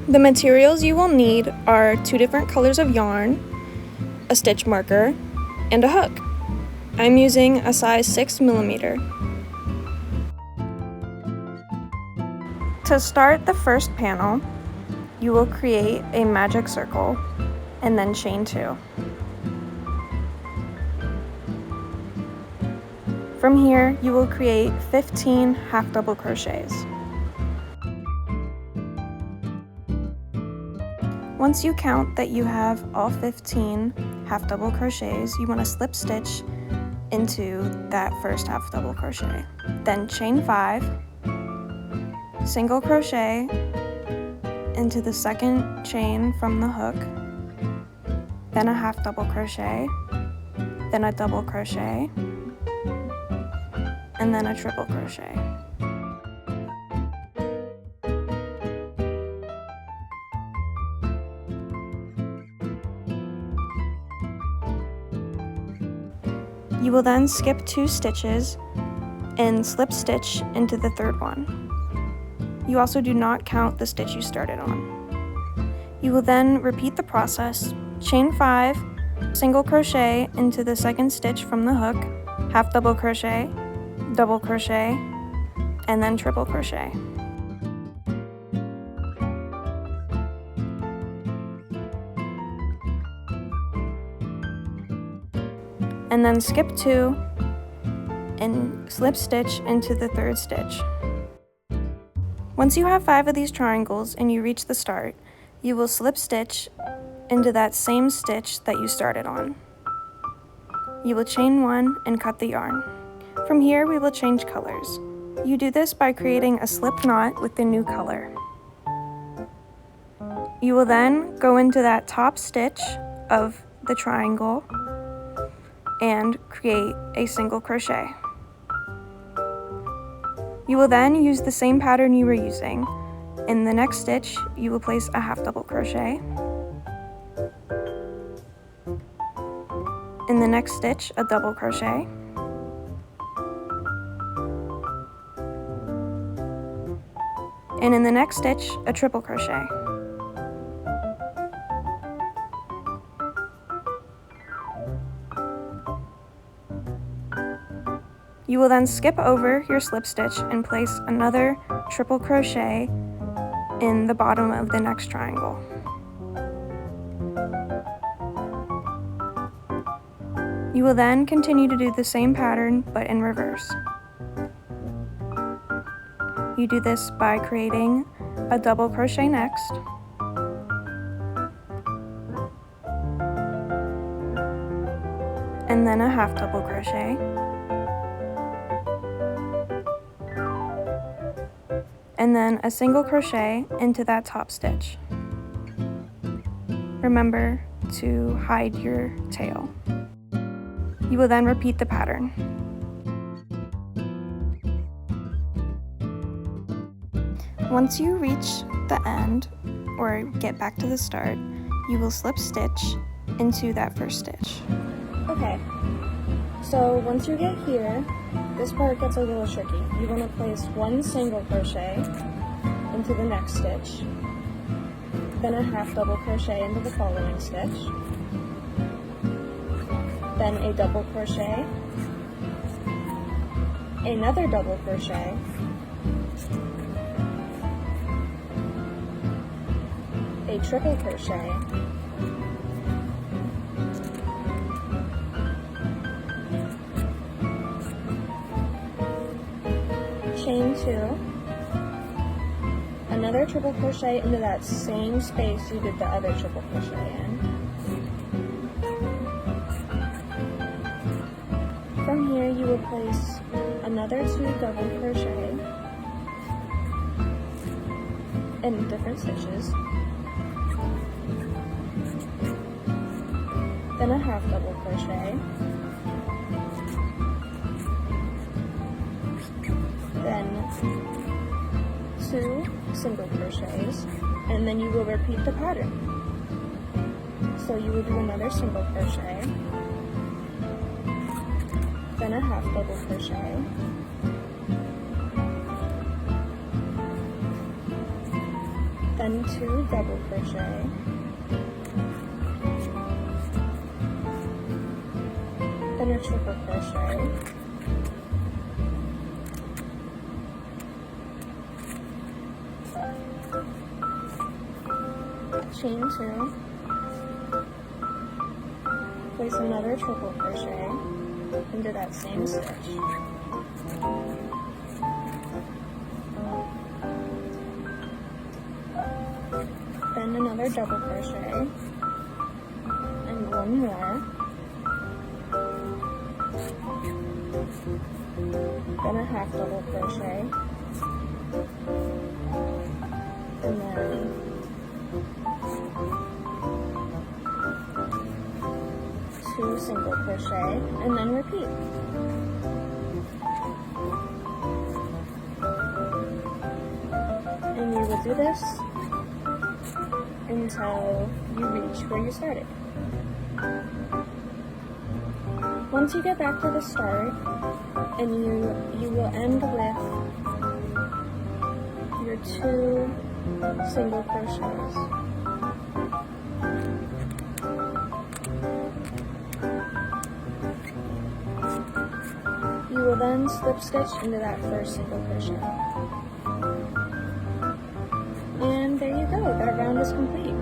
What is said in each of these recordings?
The materials you will need are 2 different colors of yarn, a stitch marker, and a hook. I'm using a size 6mm. To start the first panel, you will create a magic circle and then chain 2. From here, you will create 15 half double crochets. Once you count that you have all 15 half double crochets, you want to slip stitch into that first half double crochet. Then chain 5, single crochet into the second chain from the hook, then a half double crochet, then a double crochet, and then a triple crochet. You will then skip 2 stitches and slip stitch into the third one. You also do not count the stitch you started on. You will then repeat the process, chain 5, single crochet into the second stitch from the hook, half double crochet, double crochet, and then triple crochet. And then skip 2 and slip stitch into the third stitch. Once you have 5 of these triangles and you reach the start, you will slip stitch into that same stitch that you started on. You will chain 1 and cut the yarn. From here, we will change colors. You do this by creating a slip knot with the new color. You will then go into that top stitch of the triangle and create a single crochet. You will then use the same pattern you were using. In the next stitch, you will place a half double crochet. In the next stitch, a double crochet. And in the next stitch, a triple crochet. You will then skip over your slip stitch and place another triple crochet in the bottom of the next triangle. You will then continue to do the same pattern but in reverse. You do this by creating a double crochet next, and then a half double crochet, and then a single crochet into that top stitch. Remember to hide your tail. You will then repeat the pattern. Once you reach the end, or get back to the start, you will slip stitch into that first stitch. Okay, so once you get here, this part gets a little tricky. You want to place 1 single crochet into the next stitch, then a half double crochet into the following stitch, then a double crochet, another double crochet, a triple crochet, chain 2, another triple crochet into that same space you did the other triple crochet in. From here you will place another 2 double crochet in different stitches, then a half double crochet, then 2 single crochets, and then you will repeat the pattern. So you will do another single crochet, then a half double crochet, then 2 double crochet, then a triple crochet, chain 2, place another triple crochet into that same stitch. Then another double crochet, and one more, then a half double crochet, and then 2 single crochet, and then repeat. And you will do this until you reach where you started. Once you get back to the start, and you will end with your 2 single crochets. You will then slip stitch into that first single crochet. And there you go, that round is complete.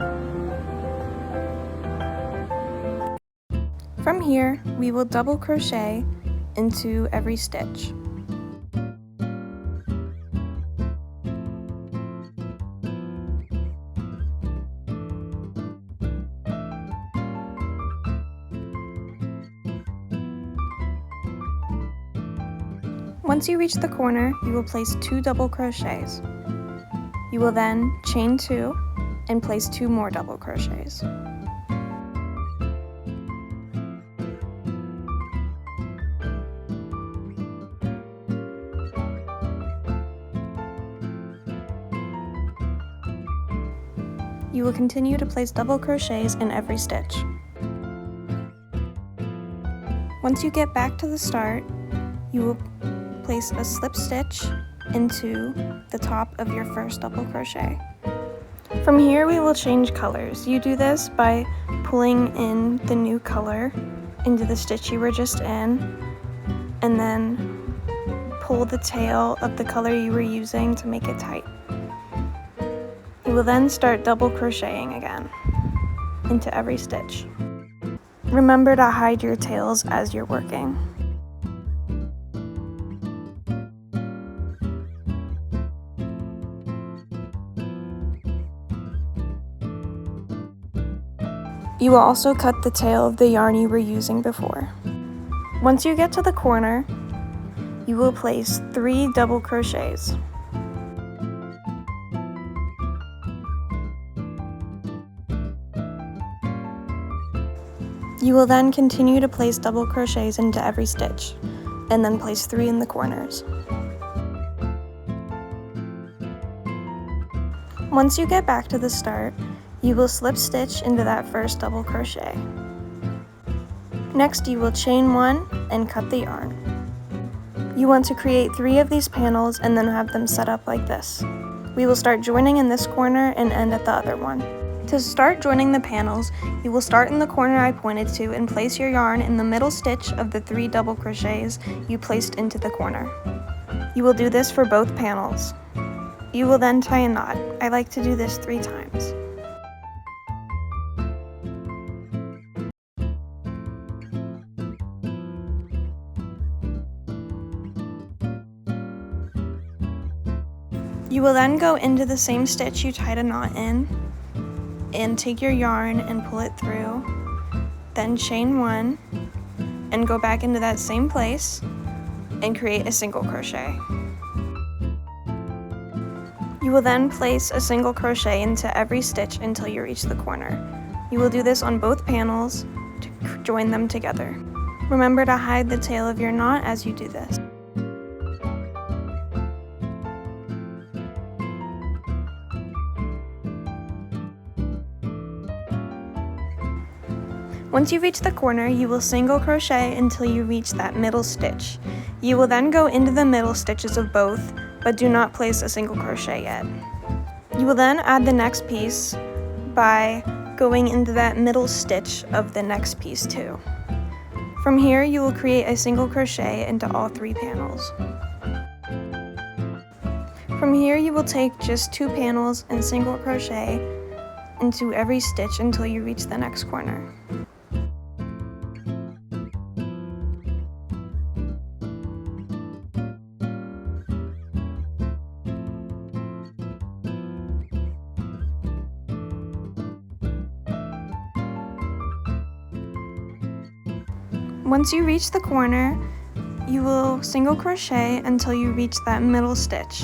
From here, we will double crochet into every stitch. Once you reach the corner, you will place 2 double crochets. You will then chain 2 and place 2 more double crochets. You will continue to place double crochets in every stitch. Once you get back to the start, you will place a slip stitch into the top of your first double crochet. From here we will change colors. You do this by pulling in the new color into the stitch you were just in, and then pull the tail of the color you were using to make it tight. You will then start double crocheting again into every stitch. Remember to hide your tails as you're working. You will also cut the tail of the yarn you were using before. Once you get to the corner, you will place 3 double crochets. You will then continue to place double crochets into every stitch, and then place 3 in the corners. Once you get back to the start, you will slip stitch into that first double crochet. Next, you will chain 1 and cut the yarn. You want to create 3 of these panels and then have them set up like this. We will start joining in this corner and end at the other one. To start joining the panels, you will start in the corner I pointed to and place your yarn in the middle stitch of the 3 double crochets you placed into the corner. You will do this for both panels. You will then tie a knot. I like to do this 3 times. You will then go into the same stitch you tied a knot in and take your yarn and pull it through, then chain 1 and go back into that same place and create a single crochet. You will then place a single crochet into every stitch until you reach the corner. You will do this on both panels to join them together. Remember to hide the tail of your knot as you do this. Once you reach the corner, you will single crochet until you reach that middle stitch. You will then go into the middle stitches of both, but do not place a single crochet yet. You will then add the next piece by going into that middle stitch of the next piece too. From here, you will create a single crochet into all 3 panels. From here, you will take just 2 panels and single crochet into every stitch until you reach the next corner. Once you reach the corner, you will single crochet until you reach that middle stitch.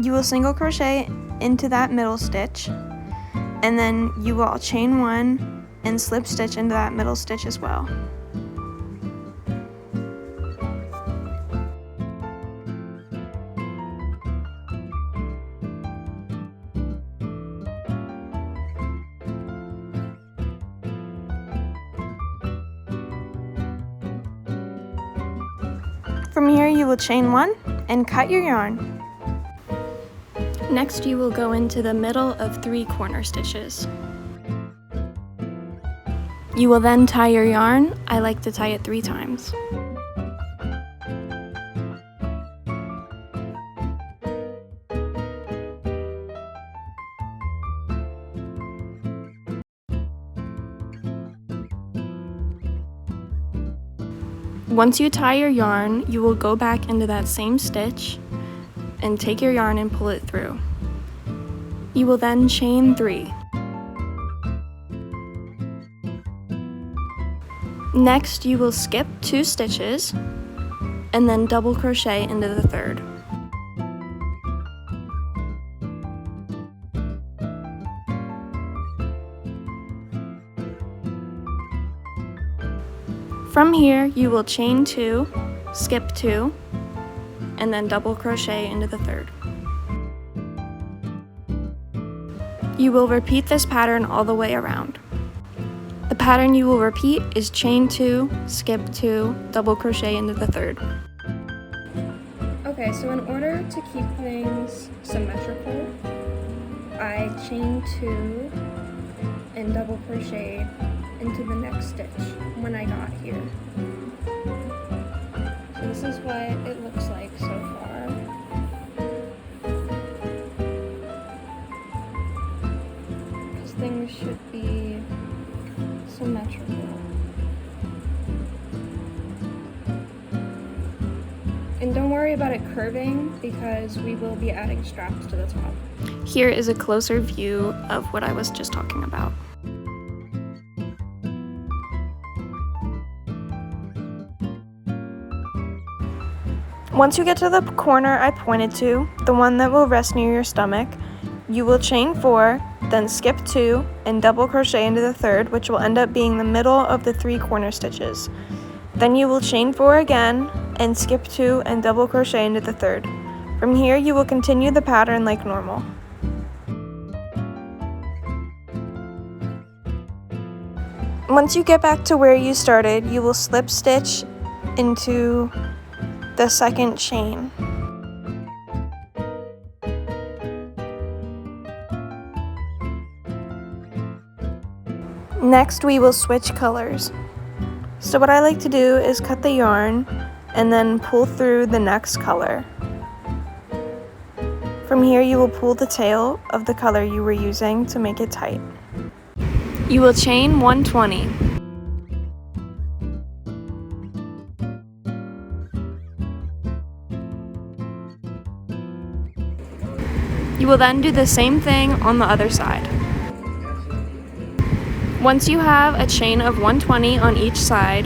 You will single crochet into that middle stitch, and then you will chain 1 and slip stitch into that middle stitch as well. From here, you will chain 1 and cut your yarn. Next, you will go into the middle of 3 corner stitches. You will then tie your yarn. I like to tie it 3 times. Once you tie your yarn, you will go back into that same stitch and take your yarn and pull it through. You will then chain 3. Next, you will skip 2 stitches and then double crochet into the 3rd. From here, you will chain 2, skip 2, and then double crochet into the 3rd. You will repeat this pattern all the way around. The pattern you will repeat is chain 2, skip 2, double crochet into the 3rd. Okay, so in order to keep things symmetrical, I chain 2 and double crochet into the next stitch when I got here. So this is what it looks like so far. Because things should be symmetrical. And don't worry about it curving because we will be adding straps to the top. Here is a closer view of what I was just talking about. Once you get to the corner I pointed to, the one that will rest near your stomach, you will chain 4, then skip 2, and double crochet into the 3rd, which will end up being the middle of the 3 corner stitches. Then you will chain 4 again, and skip 2 and double crochet into the 3rd. From here, you will continue the pattern like normal. Once you get back to where you started, you will slip stitch into the 2nd chain. Next, we will switch colors. So what I like to do is cut the yarn and then pull through the next color. From here, you will pull the tail of the color you were using to make it tight. You will chain 120. You will then do the same thing on the other side. Once you have a chain of 120 on each side,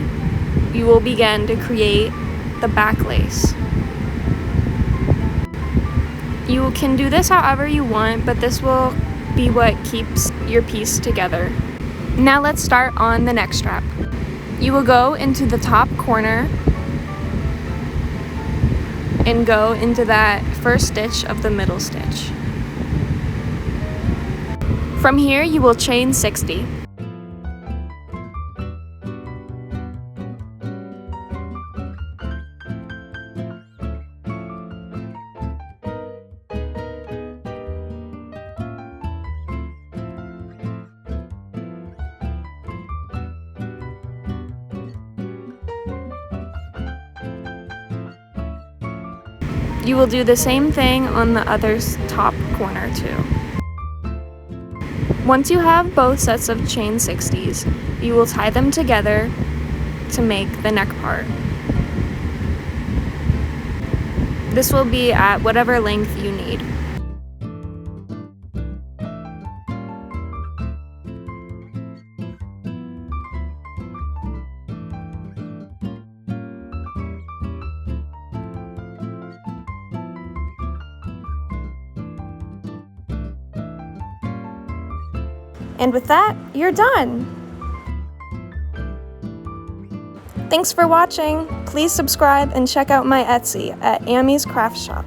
you will begin to create the back lace. You can do this however you want, but this will be what keeps your piece together. Now let's start on the next strap. You will go into the top corner and go into that first stitch of the middle stitch. From here, you will chain 60. You will do the same thing on the other top corner too. Once you have both sets of chain 60s, you will tie them together to make the neck part. This will be at whatever length you need. And with that, you're done! Thanks for watching! Please subscribe and check out my Etsy at Amy's Craft Shop.